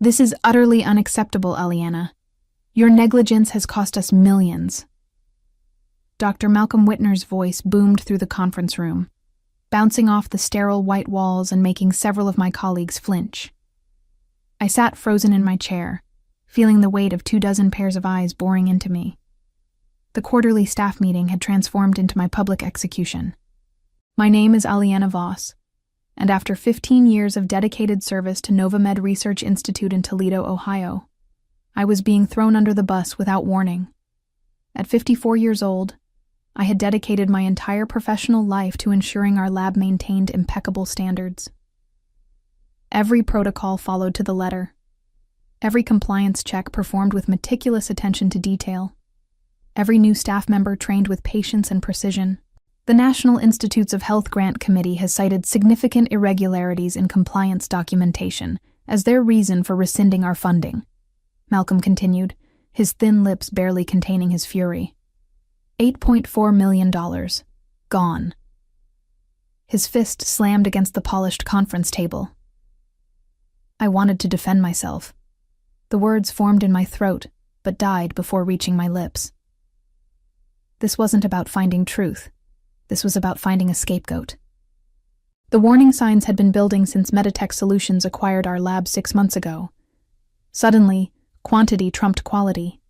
This is utterly unacceptable, Aliana. Your negligence has cost us millions. Dr. Malcolm Whitner's voice boomed through the conference room, bouncing off the sterile white walls and making several of my colleagues flinch. I sat frozen in my chair, feeling the weight of 24 pairs of eyes boring into me. The quarterly staff meeting had transformed into my public execution. My name is Aliana Voss, and after 15 years of dedicated service to NovaMed Research Institute in Toledo, Ohio, I was being thrown under the bus without warning. At 54 years old, I had dedicated my entire professional life to ensuring our lab maintained impeccable standards. Every protocol followed to the letter. Every compliance check performed with meticulous attention to detail. Every new staff member trained with patience and precision. The National Institutes of Health Grant Committee has cited significant irregularities in compliance documentation as their reason for rescinding our funding. Malcolm continued, his thin lips barely containing his fury. $8.4 million. Gone. His fist slammed against the polished conference table. I wanted to defend myself. The words formed in my throat, but died before reaching my lips. This wasn't about finding truth. This was about finding a scapegoat. The warning signs had been building since Meditech Solutions acquired our lab 6 months ago. Suddenly, quantity trumped quality.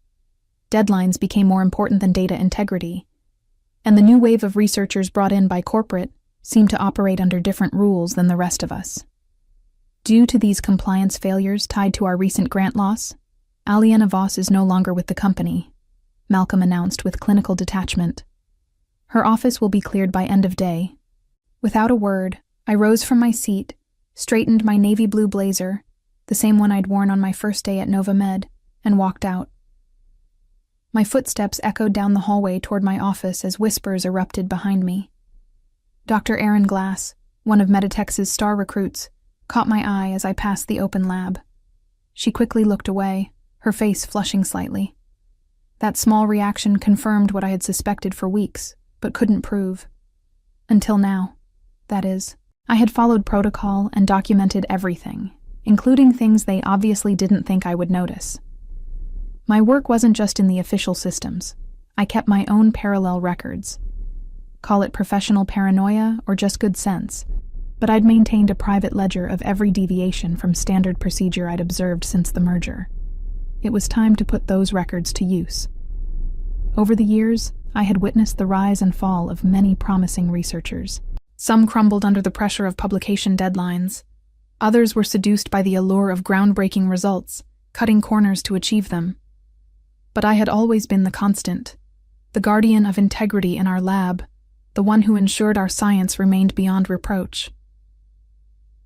Deadlines became more important than data integrity. And the new wave of researchers brought in by corporate seemed to operate under different rules than the rest of us. Due to these compliance failures tied to our recent grant loss, Aliana Voss is no longer with the company, Malcolm announced with clinical detachment. Her office will be cleared by end of day. Without a word, I rose from my seat, straightened my navy blue blazer, the same one I'd worn on my first day at NovaMed, and walked out. My footsteps echoed down the hallway toward my office as whispers erupted behind me. Dr. Erin Glass, one of Meditech's star recruits, caught my eye as I passed the open lab. She quickly looked away, her face flushing slightly. That small reaction confirmed what I had suspected for weeks, but couldn't prove. Until now, that is. I had followed protocol and documented everything, including things they obviously didn't think I would notice. My work wasn't just in the official systems. I kept my own parallel records. Call it professional paranoia or just good sense, but I'd maintained a private ledger of every deviation from standard procedure I'd observed since the merger. It was time to put those records to use. Over the years, I had witnessed the rise and fall of many promising researchers. Some crumbled under the pressure of publication deadlines. Others were seduced by the allure of groundbreaking results, cutting corners to achieve them. But I had always been the constant, the guardian of integrity in our lab, the one who ensured our science remained beyond reproach.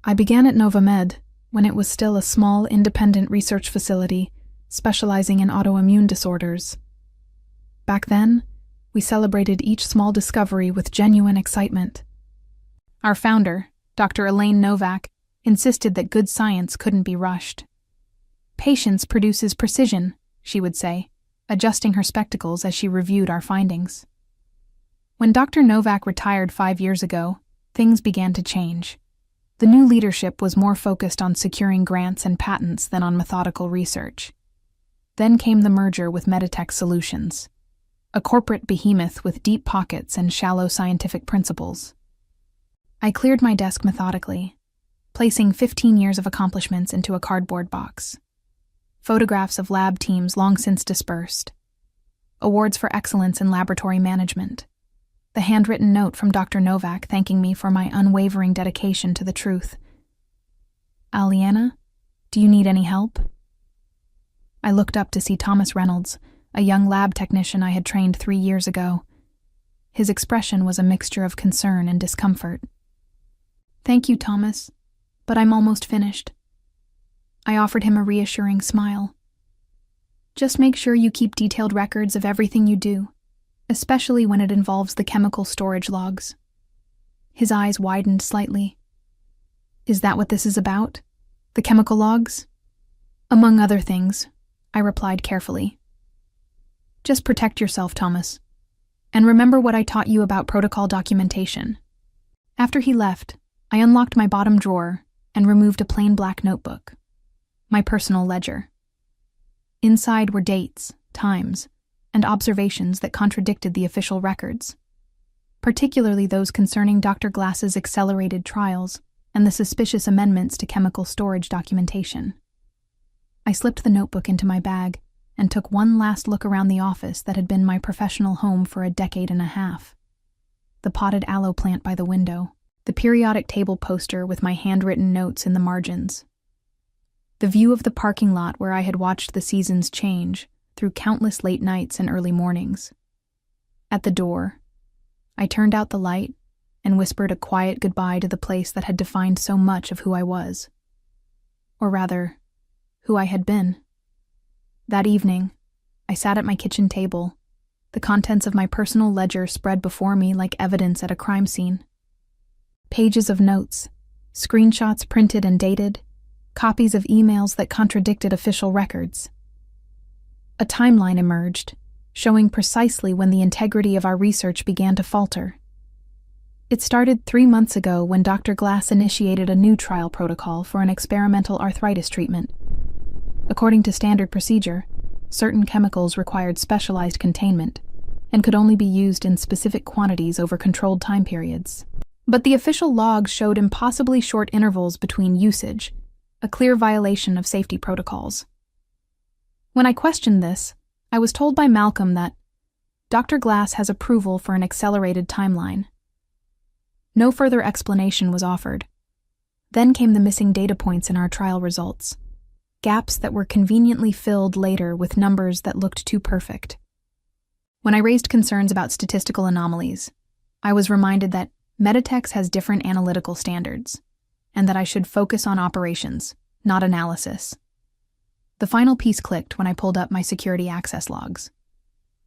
I began at NovaMed when it was still a small, independent research facility specializing in autoimmune disorders. Back then, we celebrated each small discovery with genuine excitement. Our founder, Dr. Elaine Novak, insisted that good science couldn't be rushed. Patience produces precision, she would say, adjusting her spectacles as she reviewed our findings. When Dr. Novak retired 5 years ago, things began to change. The new leadership was more focused on securing grants and patents than on methodical research. Then came the merger with Meditech Solutions, a corporate behemoth with deep pockets and shallow scientific principles. I cleared my desk methodically, placing 15 years of accomplishments into a cardboard box. Photographs of lab teams long since dispersed. Awards for excellence in laboratory management. The handwritten note from Dr. Novak thanking me for my unwavering dedication to the truth. Aliana, do you need any help? I looked up to see Thomas Reynolds, a young lab technician I had trained 3 years ago. His expression was a mixture of concern and discomfort. Thank you, Thomas, but I'm almost finished. I offered him a reassuring smile. Just make sure you keep detailed records of everything you do, especially when it involves the chemical storage logs. His eyes widened slightly. Is that what this is about? The chemical logs? Among other things, I replied carefully. Just protect yourself, Thomas. And remember what I taught you about protocol documentation. After he left, I unlocked my bottom drawer and removed a plain black notebook. My personal ledger. Inside were dates, times, and observations that contradicted the official records, particularly those concerning Dr. Glass's accelerated trials and the suspicious amendments to chemical storage documentation. I slipped the notebook into my bag and took one last look around the office that had been my professional home for a decade and a half. The potted aloe plant by the window, the periodic table poster with my handwritten notes in the margins, the view of the parking lot where I had watched the seasons change through countless late nights and early mornings. At the door, I turned out the light and whispered a quiet goodbye to the place that had defined so much of who I was. Or rather, who I had been. That evening, I sat at my kitchen table, the contents of my personal ledger spread before me like evidence at a crime scene. Pages of notes, screenshots printed and dated, copies of emails that contradicted official records. A timeline emerged, showing precisely when the integrity of our research began to falter. It started 3 months ago when Dr. Glass initiated a new trial protocol for an experimental arthritis treatment. According to standard procedure, certain chemicals required specialized containment and could only be used in specific quantities over controlled time periods. But the official logs showed impossibly short intervals between usage, a clear violation of safety protocols. When I questioned this, I was told by Malcolm that Dr. Glass has approval for an accelerated timeline. No further explanation was offered. Then came the missing data points in our trial results, gaps that were conveniently filled later with numbers that looked too perfect. When I raised concerns about statistical anomalies, I was reminded that Meditex has different analytical standards, and that I should focus on operations, not analysis. The final piece clicked when I pulled up my security access logs.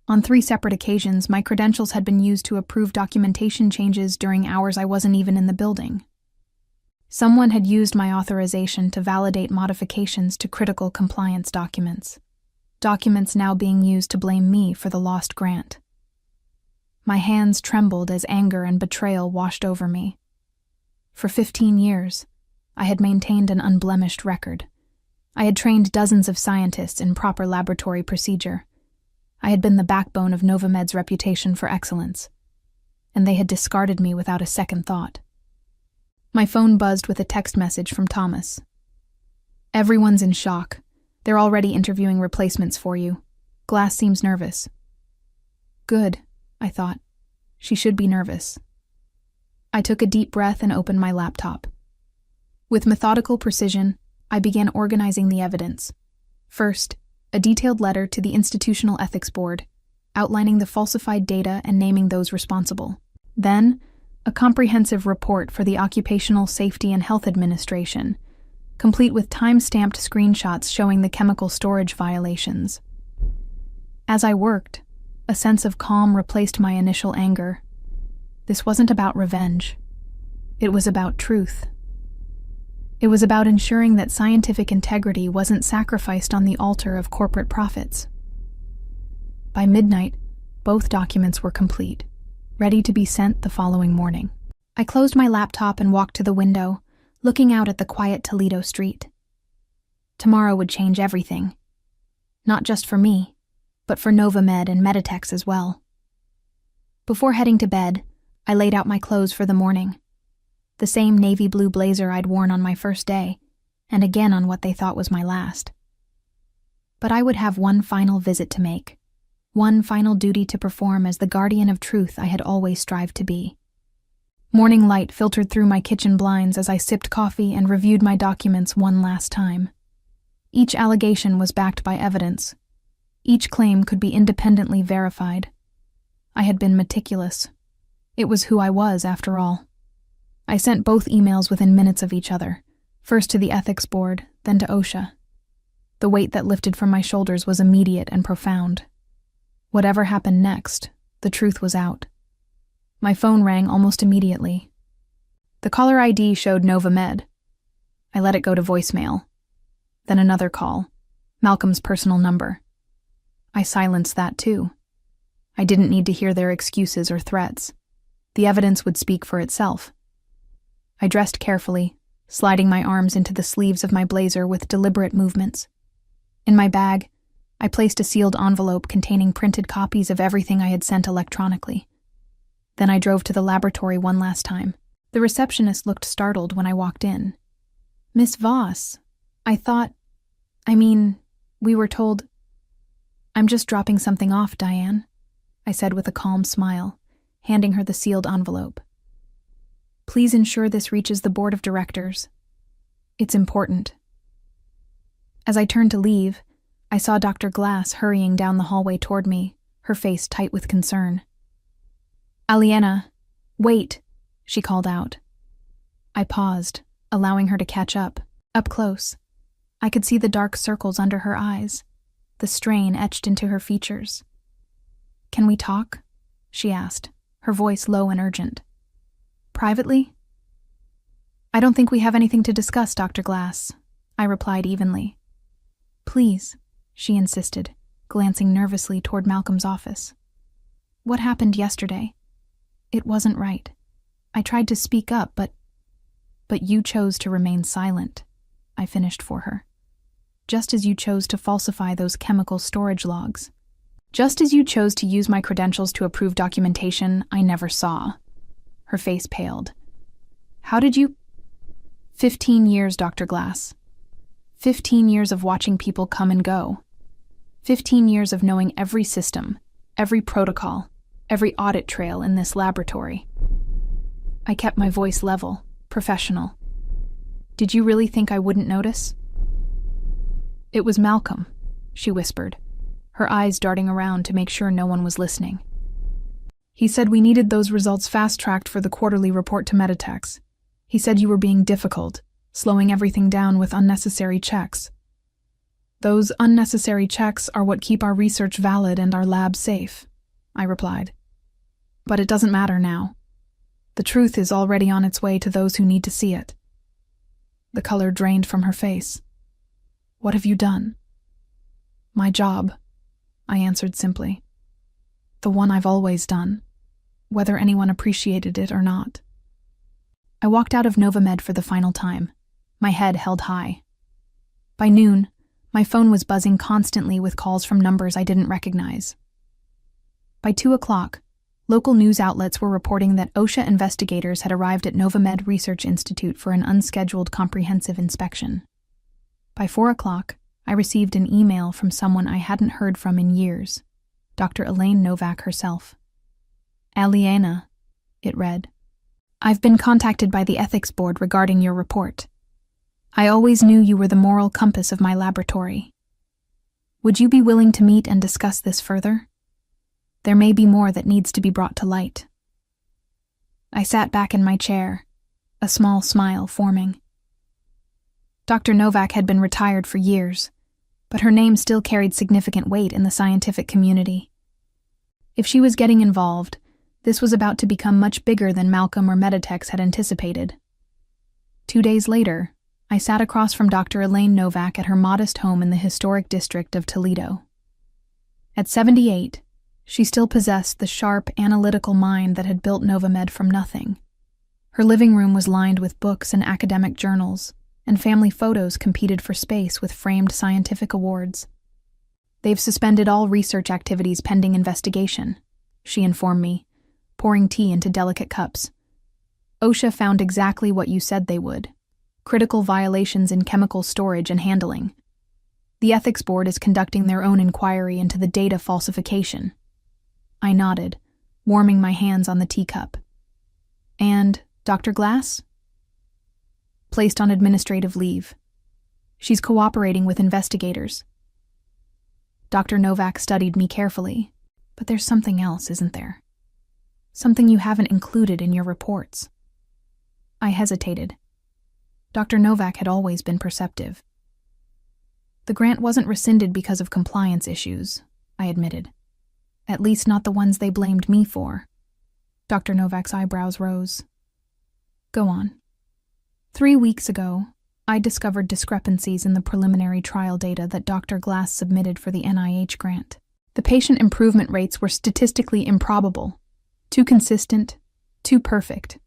On 3 separate occasions, my credentials had been used to approve documentation changes during hours I wasn't even in the building. Someone had used my authorization to validate modifications to critical compliance documents now being used to blame me for the lost grant. My hands trembled as anger and betrayal washed over me. For 15 years, I had maintained an unblemished record. I had trained dozens of scientists in proper laboratory procedure. I had been the backbone of Novamed's reputation for excellence, and they had discarded me without a second thought. My phone buzzed with a text message from Thomas. "Everyone's in shock. They're already interviewing replacements for you. Glass seems nervous." Good, I thought. She should be nervous. I took a deep breath and opened my laptop. With methodical precision, I began organizing the evidence. First, a detailed letter to the Institutional Ethics Board, outlining the falsified data and naming those responsible. Then, a comprehensive report for the Occupational Safety and Health Administration, complete with time-stamped screenshots showing the chemical storage violations. As I worked, a sense of calm replaced my initial anger. This wasn't about revenge. It was about truth. It was about ensuring that scientific integrity wasn't sacrificed on the altar of corporate profits. By midnight, both documents were complete, ready to be sent the following morning. I closed my laptop and walked to the window, looking out at the quiet Toledo street. Tomorrow would change everything. Not just for me, but for Novamed and Meditex as well. Before heading to bed, I laid out my clothes for the morning. The same navy blue blazer I'd worn on my first day, and again on what they thought was my last. But I would have one final visit to make, one final duty to perform as the guardian of truth I had always strived to be. Morning light filtered through my kitchen blinds as I sipped coffee and reviewed my documents one last time. Each allegation was backed by evidence. Each claim could be independently verified. I had been meticulous. It was who I was, after all. I sent both emails within minutes of each other, first to the ethics board, then to OSHA. The weight that lifted from my shoulders was immediate and profound. Whatever happened next, the truth was out. My phone rang almost immediately. The caller ID showed Novamed. I let it go to voicemail. Then another call, Malcolm's personal number. I silenced that too. I didn't need to hear their excuses or threats. The evidence would speak for itself. I dressed carefully, sliding my arms into the sleeves of my blazer with deliberate movements. In my bag, I placed a sealed envelope containing printed copies of everything I had sent electronically. Then I drove to the laboratory one last time. The receptionist looked startled when I walked in. "Miss Voss, we were told—" "I'm just dropping something off, Diane," I said with a calm smile, handing her the sealed envelope. "Please ensure this reaches the board of directors. It's important." As I turned to leave, I saw Dr. Glass hurrying down the hallway toward me, her face tight with concern. "Aliena, wait," she called out. I paused, allowing her to catch up. Up close, I could see the dark circles under her eyes, the strain etched into her features. "Can we talk?" she asked, her voice low and urgent. "Privately?" "I don't think we have anything to discuss, Dr. Glass," I replied evenly. "Please," she insisted, glancing nervously toward Malcolm's office. "What happened yesterday? It wasn't right. I tried to speak up, but you chose to remain silent," I finished for her. "Just as you chose to falsify those chemical storage logs. Just as you chose to use my credentials to approve documentation I never saw." Her face paled. "How did you—" 15 years, Dr. Glass. 15 years of watching people come and go. 15 years of knowing every system, every protocol, every audit trail in this laboratory. I kept my voice level, professional. "Did you really think I wouldn't notice?" "It was Malcolm," she whispered, her eyes darting around to make sure no one was listening. "He said we needed those results fast-tracked for the quarterly report to Meditex. He said you were being difficult, slowing everything down with unnecessary checks. Those unnecessary checks are what keep our research valid and our lab safe," I replied. "But it doesn't matter now. The truth is already on its way to those who need to see it." The color drained from her face. "What have you done?" "My job," I answered simply. "The one I've always done, whether anyone appreciated it or not." I walked out of Novamed for the final time, my head held high. By noon, my phone was buzzing constantly with calls from numbers I didn't recognize. By 2 o'clock, local news outlets were reporting that OSHA investigators had arrived at Novamed Research Institute for an unscheduled comprehensive inspection. By 4 o'clock, I received an email from someone I hadn't heard from in years, Dr. Elaine Novak herself. "Aliena," it read, "I've been contacted by the ethics board regarding your report. I always knew you were the moral compass of my laboratory. Would you be willing to meet and discuss this further? There may be more that needs to be brought to light." I sat back in my chair, a small smile forming. Dr. Novak had been retired for years, but her name still carried significant weight in the scientific community. If she was getting involved, this was about to become much bigger than Malcolm or Meditex had anticipated. 2 days later, I sat across from Dr. Elaine Novak at her modest home in the historic district of Toledo. At 78, she still possessed the sharp, analytical mind that had built Novamed from nothing. Her living room was lined with books and academic journals, and family photos competed for space with framed scientific awards. "They've suspended all research activities pending investigation," she informed me, pouring tea into delicate cups. "OSHA found exactly what you said they would: critical violations in chemical storage and handling. The ethics board is conducting their own inquiry into the data falsification." I nodded, warming my hands on the teacup. "And Dr. Glass?" "Placed on administrative leave. She's cooperating with investigators." Dr. Novak studied me carefully. "But there's something else, isn't there? Something you haven't included in your reports." I hesitated. Dr. Novak had always been perceptive. "The grant wasn't rescinded because of compliance issues," I admitted. "At least not the ones they blamed me for." Dr. Novak's eyebrows rose. "Go on." 3 weeks ago, I discovered discrepancies in the preliminary trial data that Dr. Glass submitted for the NIH grant. The patient improvement rates were statistically improbable, too consistent, too perfect.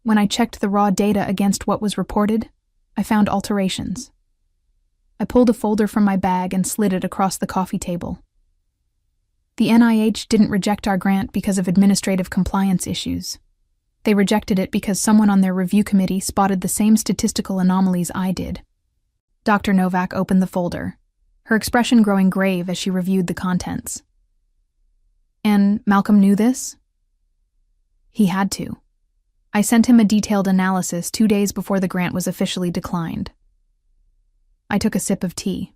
When I checked the raw data against what was reported, I found alterations. I pulled a folder from my bag and slid it across the coffee table. The NIH didn't reject our grant because of administrative compliance issues. They rejected it because someone on their review committee spotted the same statistical anomalies I did. Dr. Novak opened the folder, her expression growing grave as she reviewed the contents. And Malcolm knew this? He had to. I sent him a detailed analysis 2 days before the grant was officially declined. I took a sip of tea.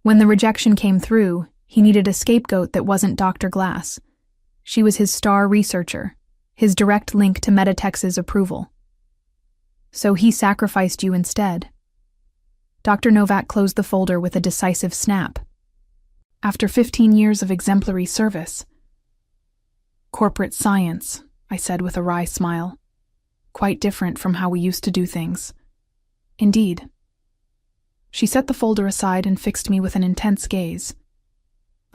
When the rejection came through, he needed a scapegoat that wasn't Dr. Glass. She was his star researcher, his direct link to Meditech's approval. So he sacrificed you instead. Dr. Novak closed the folder with a decisive snap. After 15 years of exemplary service. Corporate science, I said with a wry smile. Quite different from how we used to do things. Indeed. She set the folder aside and fixed me with an intense gaze.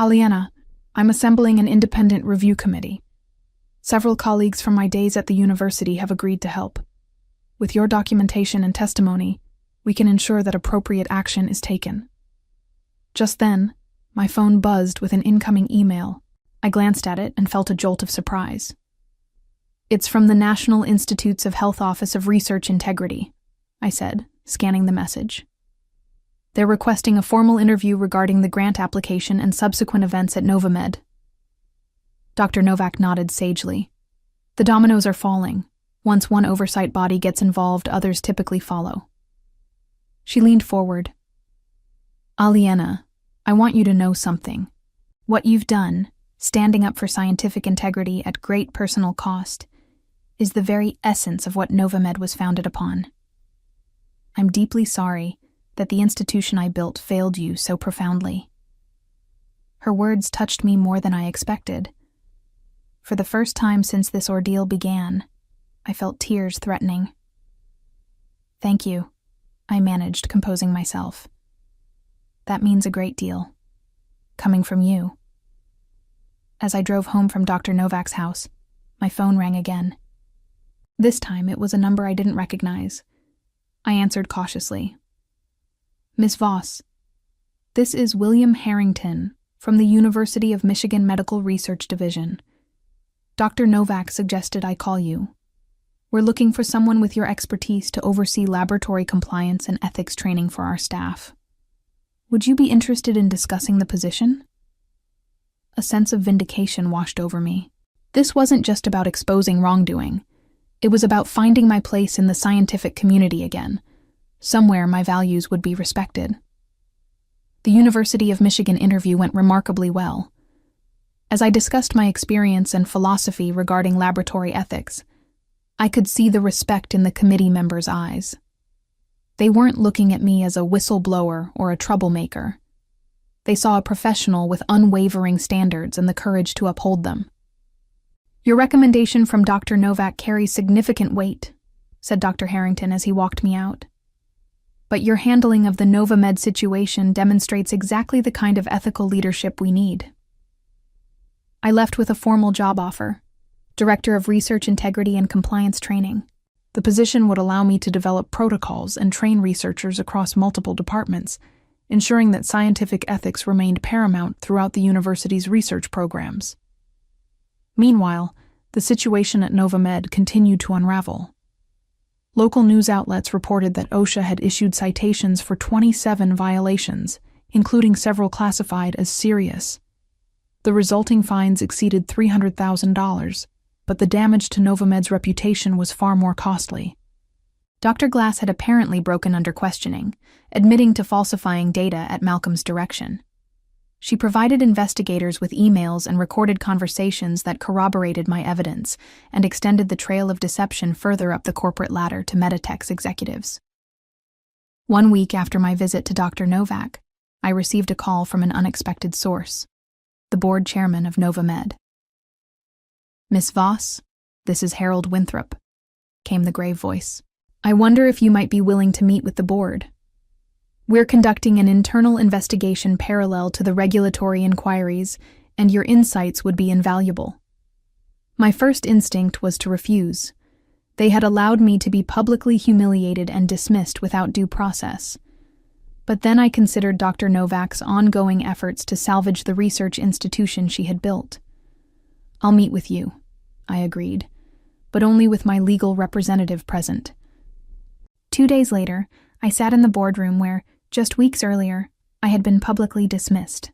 Aliena, I'm assembling an independent review committee. Several colleagues from my days at the university have agreed to help. With your documentation and testimony, we can ensure that appropriate action is taken. Just then, my phone buzzed with an incoming email. I glanced at it and felt a jolt of surprise. It's from the National Institutes of Health Office of Research Integrity, I said, scanning the message. They're requesting a formal interview regarding the grant application and subsequent events at Novamed. Dr. Novak nodded sagely. The dominoes are falling. Once one oversight body gets involved, others typically follow. She leaned forward. Aliena, I want you to know something. What you've done, standing up for scientific integrity at great personal cost, is the very essence of what Novamed was founded upon. I'm deeply sorry that the institution I built failed you so profoundly. Her words touched me more than I expected. For the first time since this ordeal began, I felt tears threatening. Thank you, I managed, composing myself. That means a great deal. Coming from you. As I drove home from Dr. Novak's house, my phone rang again. This time it was a number I didn't recognize. I answered cautiously. Miss Voss, this is William Harrington from the University of Michigan Medical Research Division. Dr. Novak suggested I call you. We're looking for someone with your expertise to oversee laboratory compliance and ethics training for our staff. Would you be interested in discussing the position? A sense of vindication washed over me. This wasn't just about exposing wrongdoing. It was about finding my place in the scientific community again. Somewhere my values would be respected. The University of Michigan interview went remarkably well. As I discussed my experience and philosophy regarding laboratory ethics, I could see the respect in the committee members' eyes. They weren't looking at me as a whistleblower or a troublemaker. They saw a professional with unwavering standards and the courage to uphold them. Your recommendation from Dr. Novak carries significant weight, said Dr. Harrington as he walked me out. But your handling of the Novamed situation demonstrates exactly the kind of ethical leadership we need. I left with a formal job offer, Director of Research Integrity and Compliance Training. The position would allow me to develop protocols and train researchers across multiple departments, ensuring that scientific ethics remained paramount throughout the university's research programs. Meanwhile, the situation at Novamed continued to unravel. Local news outlets reported that OSHA had issued citations for 27 violations, including several classified as serious. The resulting fines exceeded $300,000, but the damage to Novamed's reputation was far more costly. Dr. Glass had apparently broken under questioning, admitting to falsifying data at Malcolm's direction. She provided investigators with emails and recorded conversations that corroborated my evidence and extended the trail of deception further up the corporate ladder to Meditech's executives. 1 week after my visit to Dr. Novak, I received a call from an unexpected source, the board chairman of Novamed. Miss Voss, this is Harold Winthrop, came the grave voice. I wonder if you might be willing to meet with the board. We're conducting an internal investigation parallel to the regulatory inquiries, and your insights would be invaluable. My first instinct was to refuse, They had allowed me to be publicly humiliated and dismissed without due process. But then I considered Dr. Novak's ongoing efforts to salvage the research institution she had built. "I'll meet with you," I agreed, but only with my legal representative present. 2 days later, I sat in the boardroom where, just weeks earlier, I had been publicly dismissed.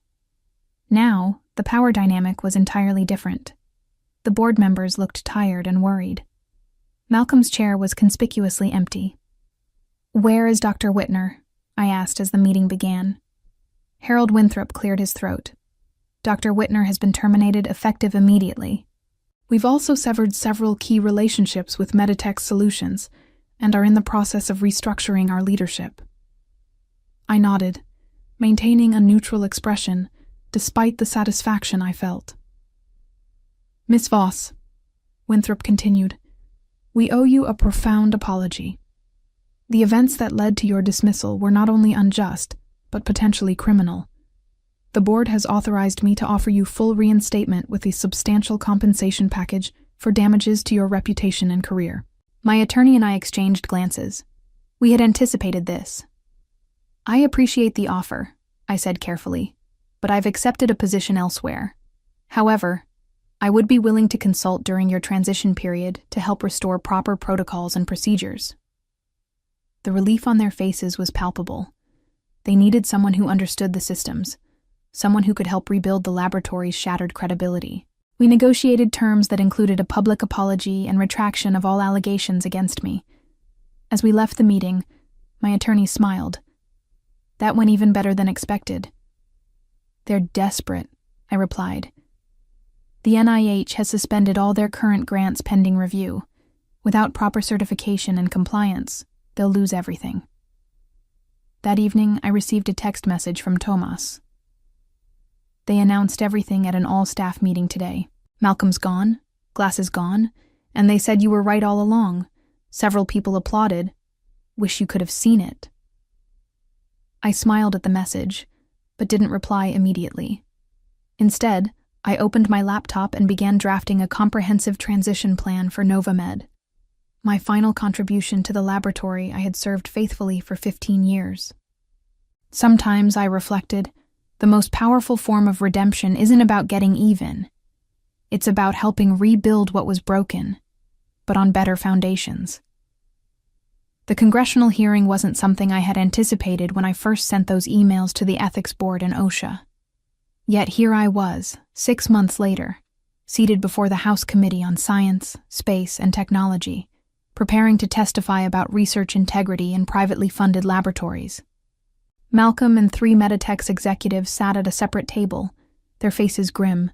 Now, the power dynamic was entirely different. The board members looked tired and worried. Malcolm's chair was conspicuously empty. "Where is Dr. Whitner?" I asked as the meeting began. Harold Winthrop cleared his throat. "Dr. Whitner has been terminated effective immediately. We've also severed several key relationships with Meditech Solutions and are in the process of restructuring our leadership." I nodded, maintaining a neutral expression despite the satisfaction I felt. "Miss Voss," Winthrop continued, "we owe you a profound apology. The events that led to your dismissal were not only unjust, but potentially criminal. The board has authorized me to offer you full reinstatement with a substantial compensation package for damages to your reputation and career." My attorney and I exchanged glances. We had anticipated this. "I appreciate the offer," I said carefully, "but I've accepted a position elsewhere. However, I would be willing to consult during your transition period to help restore proper protocols and procedures." The relief on their faces was palpable. They needed someone who understood the systems, someone who could help rebuild the laboratory's shattered credibility. We negotiated terms that included a public apology and retraction of all allegations against me. As we left the meeting, my attorney smiled. "That went even better than expected." "They're desperate," I replied. "The NIH has suspended all their current grants pending review. Without proper certification and compliance, they'll lose everything." That evening, I received a text message from Tomas. "They announced everything at an all-staff meeting today. Malcolm's gone, Glass is gone, and they said you were right all along. Several people applauded. Wish you could have seen it." I smiled at the message, but didn't reply immediately. Instead, I opened my laptop and began drafting a comprehensive transition plan for Novamed, my final contribution to the laboratory I had served faithfully for 15 years. Sometimes, I reflected, the most powerful form of redemption isn't about getting even. It's about helping rebuild what was broken, but on better foundations. The congressional hearing wasn't something I had anticipated when I first sent those emails to the ethics board and OSHA. Yet here I was, 6 months later, seated before the House Committee on Science, Space, and Technology, preparing to testify about research integrity in privately funded laboratories. Malcolm and 3 Meditech's executives sat at a separate table, their faces grim.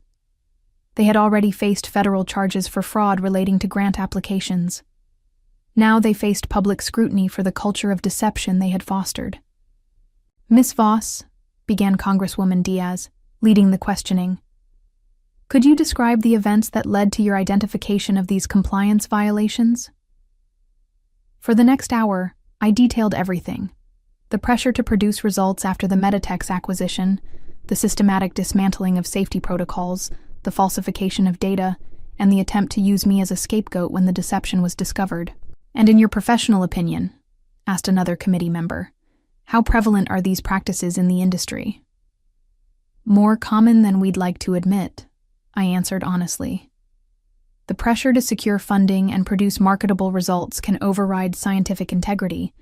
They had already faced federal charges for fraud relating to grant applications. Now they faced public scrutiny for the culture of deception they had fostered. "Miss Voss," began Congresswoman Diaz, leading the questioning, "could you describe the events that led to your identification of these compliance violations?" For the next hour, I detailed everything. The pressure to produce results after the Meditech's acquisition, the systematic dismantling of safety protocols, the falsification of data, and the attempt to use me as a scapegoat when the deception was discovered. "And in your professional opinion," asked another committee member, "how prevalent are these practices in the industry?" "More common than we'd like to admit," I answered honestly. The pressure to secure funding and produce marketable results can override scientific integrity.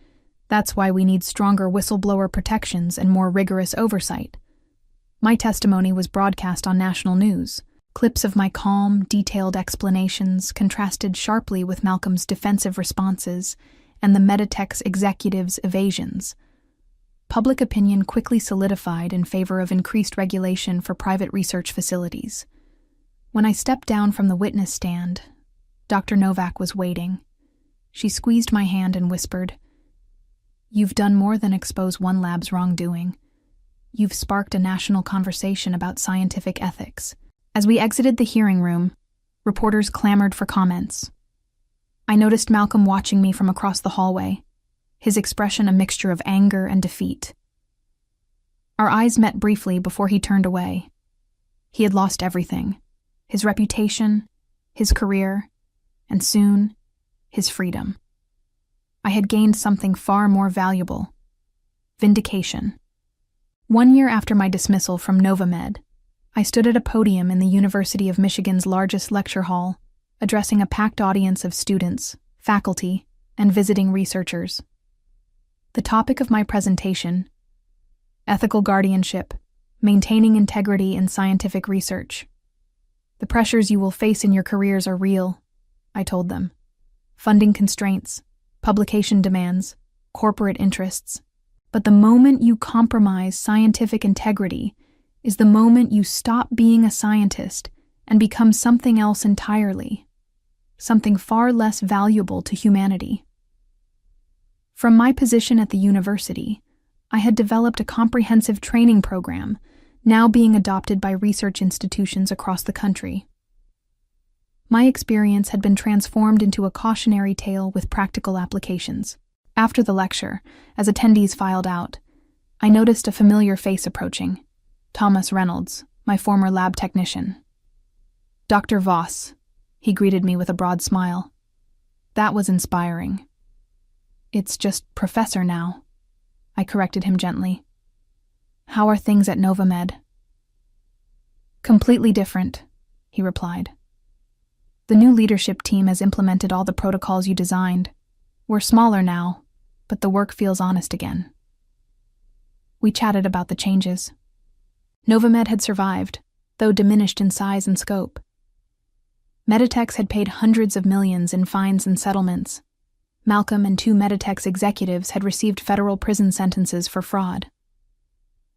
That's why we need stronger whistleblower protections and more rigorous oversight. My testimony was broadcast on national news. Clips of my calm, detailed explanations contrasted sharply with Malcolm's defensive responses and the Meditech's executives' evasions. Public opinion quickly solidified in favor of increased regulation for private research facilities. When I stepped down from the witness stand, Dr. Novak was waiting. She squeezed my hand and whispered, "You've done more than expose one lab's wrongdoing. You've sparked a national conversation about scientific ethics." As we exited the hearing room, reporters clamored for comments. I noticed Malcolm watching me from across the hallway, his expression a mixture of anger and defeat. Our eyes met briefly before he turned away. He had lost everything: his reputation, his career, and soon, his freedom. I had gained something far more valuable: vindication. 1 year after my dismissal from Novamed, I stood at a podium in the University of Michigan's largest lecture hall, addressing a packed audience of students, faculty, and visiting researchers. The topic of my presentation: ethical guardianship, maintaining integrity in scientific research. The pressures you will face in your careers are real, I told them. Funding constraints, publication demands, corporate interests. But the moment you compromise scientific integrity is the moment you stop being a scientist and become something else entirely, something far less valuable to humanity. From my position at the university, I had developed a comprehensive training program, now being adopted by research institutions across the country. My experience had been transformed into a cautionary tale with practical applications. After the lecture, as attendees filed out, I noticed a familiar face approaching: Thomas Reynolds, my former lab technician. "Dr. Voss," he greeted me with a broad smile. That was inspiring. "It's just professor now," I corrected him gently. "How are things at Novamed?" "Completely different," he replied. "The new leadership team has implemented all the protocols you designed. We're smaller now, but the work feels honest again." We chatted about the changes. Novamed had survived, though diminished in size and scope. Meditechs had paid hundreds of millions in fines and settlements. Malcolm and 2 Meditech's executives had received federal prison sentences for fraud.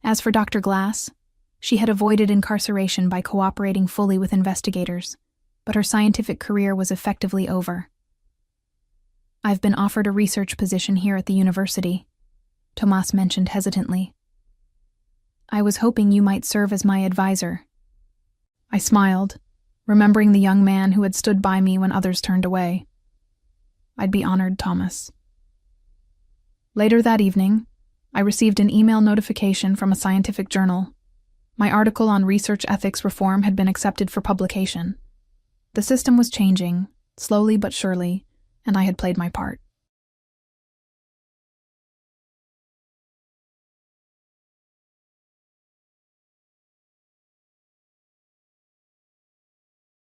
As for Dr. Glass, she had avoided incarceration by cooperating fully with investigators, but her scientific career was effectively over. "I've been offered a research position here at the university," Tomas mentioned hesitantly. "I was hoping you might serve as my advisor." I smiled, remembering the young man who had stood by me when others turned away. "I'd be honored, Thomas." Later that evening, I received an email notification from a scientific journal. My article on research ethics reform had been accepted for publication. The system was changing, slowly but surely, and I had played my part.